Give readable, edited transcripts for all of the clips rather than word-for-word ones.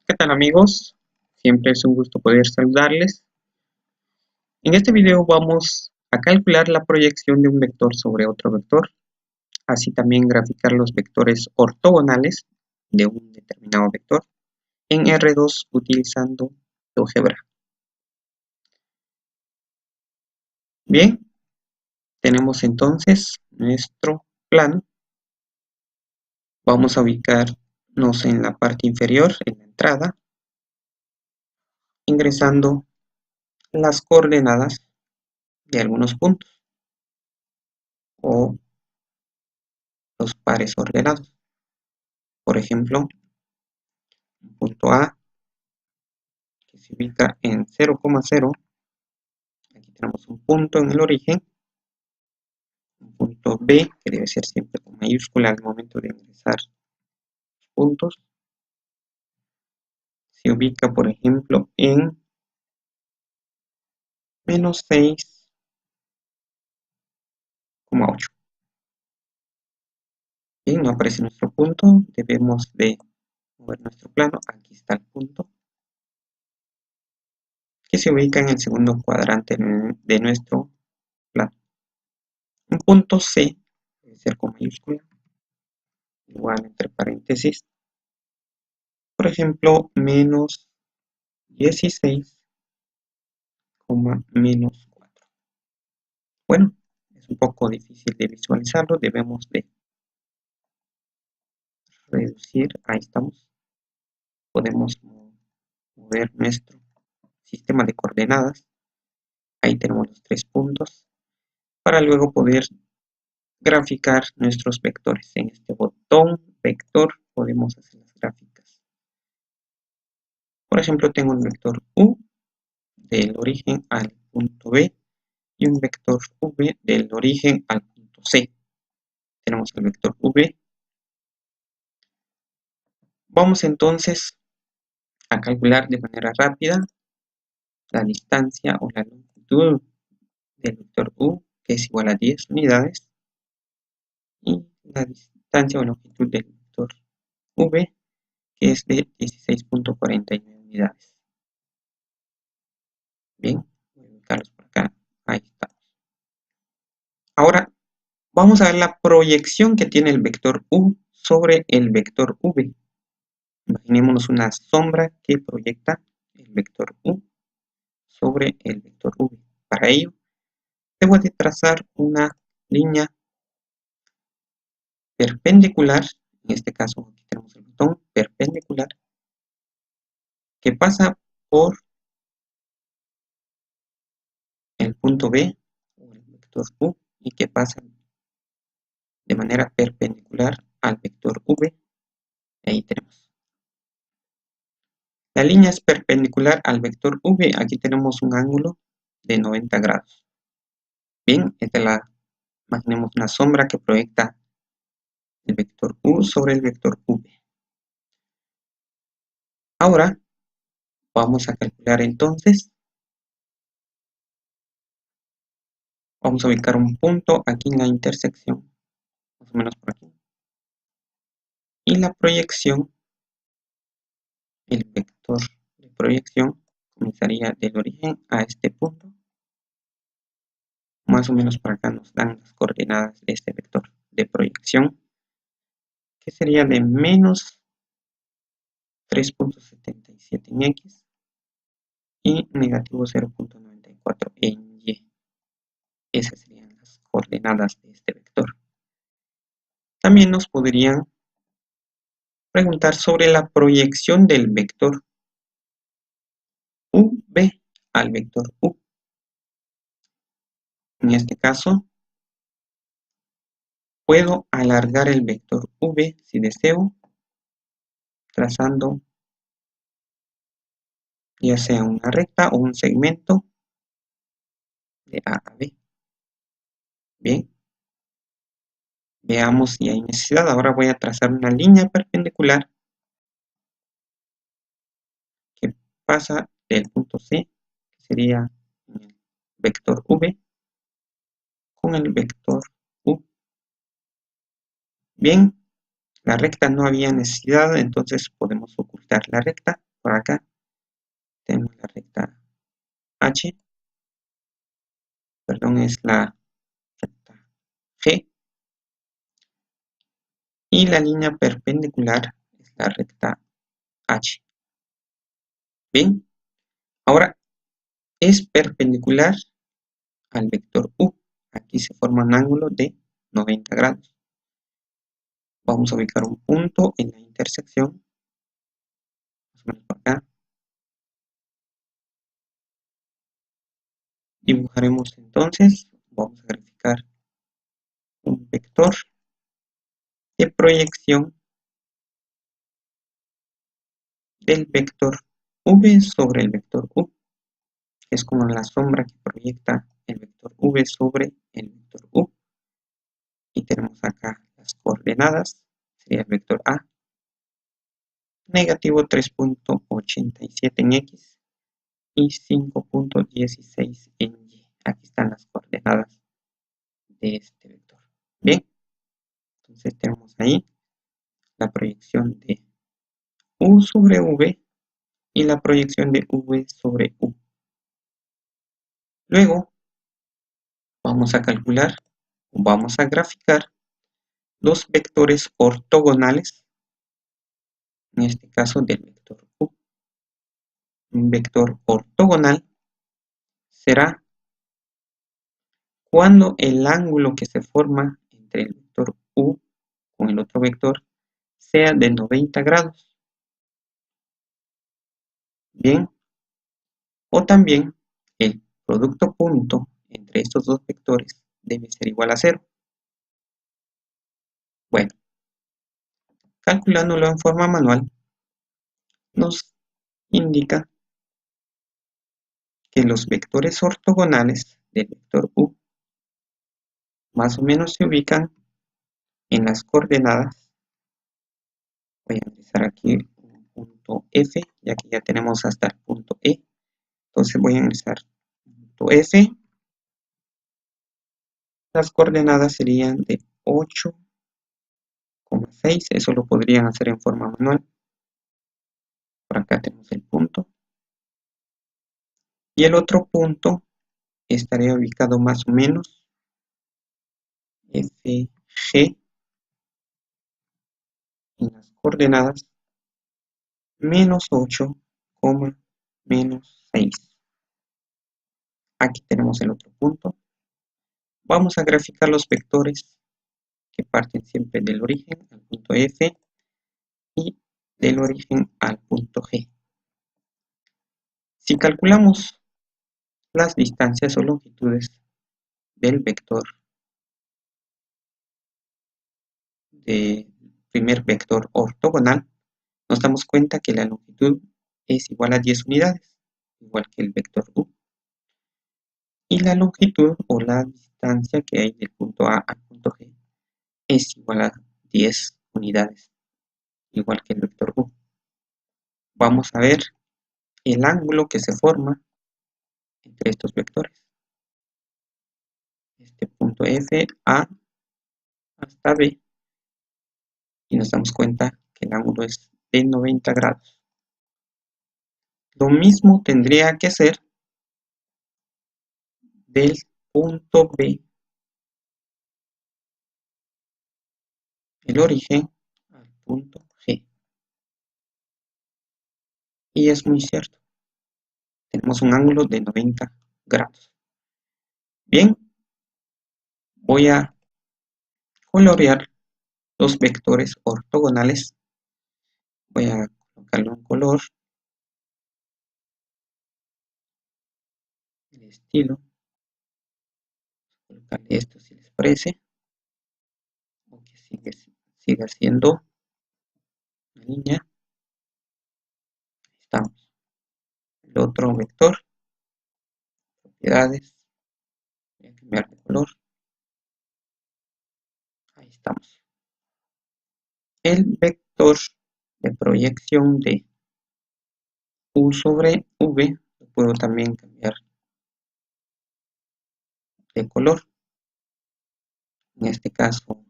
¿Qué tal amigos? Siempre es un gusto poder saludarles. En este video vamos a calcular la proyección de un vector sobre otro vector, así también graficar los vectores ortogonales de un determinado vector en R2 utilizando GeoGebra. Bien, tenemos entonces nuestro plano. Vamos a ubicarnos en la parte inferior, en la entrada, ingresando las coordenadas de algunos puntos o los pares ordenados. Por ejemplo, punto A, que se ubica en 0,0. Aquí tenemos un punto en el origen. Un punto B, que debe ser siempre con mayúscula al momento de ingresar los puntos. Se ubica, por ejemplo, en menos 6,8. Bien, no aparece nuestro punto. Debemos de mover nuestro plano. Aquí está el punto, que se ubica en el segundo cuadrante de nuestro plano. Un punto C, debe ser con mayúscula, igual entre paréntesis. Por ejemplo, menos 16, menos 4. Bueno, es un poco difícil de visualizarlo. Debemos de reducir. Ahí estamos. Podemos mover nuestro sistema de coordenadas. Ahí tenemos los 3 puntos. Para luego poder graficar nuestros vectores. En este botón vector podemos hacer las gráficas. Por ejemplo, tengo un vector U del origen al punto B y un vector V del origen al punto C. Tenemos el vector V. Vamos entonces a calcular de manera rápida la distancia o la longitud del vector U, que es igual a 10 unidades, y la distancia o longitud del vector V, que es de 16.49 unidades. Bien, voy a ubicarlos por acá. Ahí estamos. Ahora vamos a ver la proyección que tiene el vector U sobre el vector V. Imaginémonos una sombra que proyecta el vector U sobre el vector V. Para ello, debo de trazar una línea perpendicular. En este caso, aquí tenemos el botón perpendicular, que pasa por el punto B o el vector U y que pasa de manera perpendicular al vector V. Ahí tenemos. La línea es perpendicular al vector V. Aquí tenemos un ángulo de 90 grados. Bien, imaginemos una sombra que proyecta el vector U sobre el vector V. Ahora vamos a calcular entonces. Vamos a ubicar un punto aquí en la intersección, más o menos por aquí. Y la proyección, el vector de proyección, comenzaría del origen a este punto. Más o menos por acá nos dan las coordenadas de este vector de proyección, que sería de menos 3.77 en X y negativo 0.94 en Y. Esas serían las coordenadas de este vector. También nos podrían preguntar sobre la proyección del vector V al vector U. En este caso, puedo alargar el vector V si deseo, trazando ya sea una recta o un segmento de A a B. Bien, veamos si hay necesidad. Ahora voy a trazar una línea perpendicular que pasa del punto C, que sería el vector V, con el vector U. Bien, la recta no había necesidad, entonces podemos ocultar la recta. por acá, tenemos la recta H, perdón, es la recta G, y la línea perpendicular es la recta H. Bien, ahora es perpendicular al vector U. Aquí se forma un ángulo de 90 grados. Vamos a ubicar un punto en la intersección, más o menos por acá. Dibujaremos entonces, vamos a graficar un vector de proyección del vector V sobre el vector U. Es como la sombra que proyecta el vector V sobre el vector U. Y tenemos acá las coordenadas, sería el vector A, negativo 3.87 en X y 5.16 en Y. Aquí están las coordenadas de este vector. Bien, entonces tenemos ahí la proyección de U sobre V y la proyección de V sobre U. Luego vamos a calcular, vamos a graficar los vectores ortogonales, en este caso del vector U. Un vector ortogonal será cuando el ángulo que se forma entre el vector U con el otro vector sea de 90 grados. Bien, o también el producto punto entre estos dos vectores debe ser igual a 0. Bueno, calculándolo en forma manual, nos indica que los vectores ortogonales del vector U más o menos se ubican en las coordenadas. Voy a empezar aquí un punto F, ya que ya tenemos hasta el punto E. Entonces voy a ingresar punto F. Las coordenadas serían de 8,6. Eso lo podrían hacer en forma manual. Por acá tenemos el punto. Y el otro punto estaría ubicado más o menos FG en las coordenadas menos 8, menos 6. Aquí tenemos el otro punto. Vamos a graficar los vectores que parten siempre del origen al punto F y del origen al punto G. Si calculamos las distancias o longitudes del vector del primer vector ortogonal, nos damos cuenta que la longitud es igual a 10 unidades, igual que el vector U. Y la longitud o la distancia que hay del punto A al punto G es igual a 10 unidades, igual que el vector U. Vamos a ver el ángulo que se forma entre estos vectores. Este punto F, A hasta B. Y nos damos cuenta que el ángulo es de 90 grados. Lo mismo tendría que ser del punto B, el origen, al punto G. Y es muy cierto. Tenemos un ángulo de 90 grados. Bien, voy a colorear los vectores ortogonales. Voy a colocarle un color, el estilo. Colocarle esto si les parece. O que siga siendo una línea. Ahí estamos. El otro vector, propiedades. Voy a cambiar de color. Ahí estamos. El vector de proyección de U sobre V lo puedo también cambiar de color. En este caso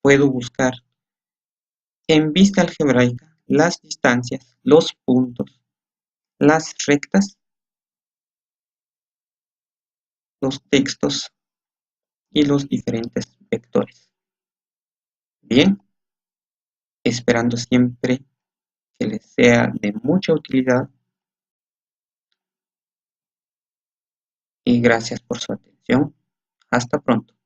puedo buscar en vista algebraica las distancias, los puntos, las rectas, los textos y los diferentes vectores. Bien, esperando siempre que les sea de mucha utilidad y gracias por su atención. Hasta pronto.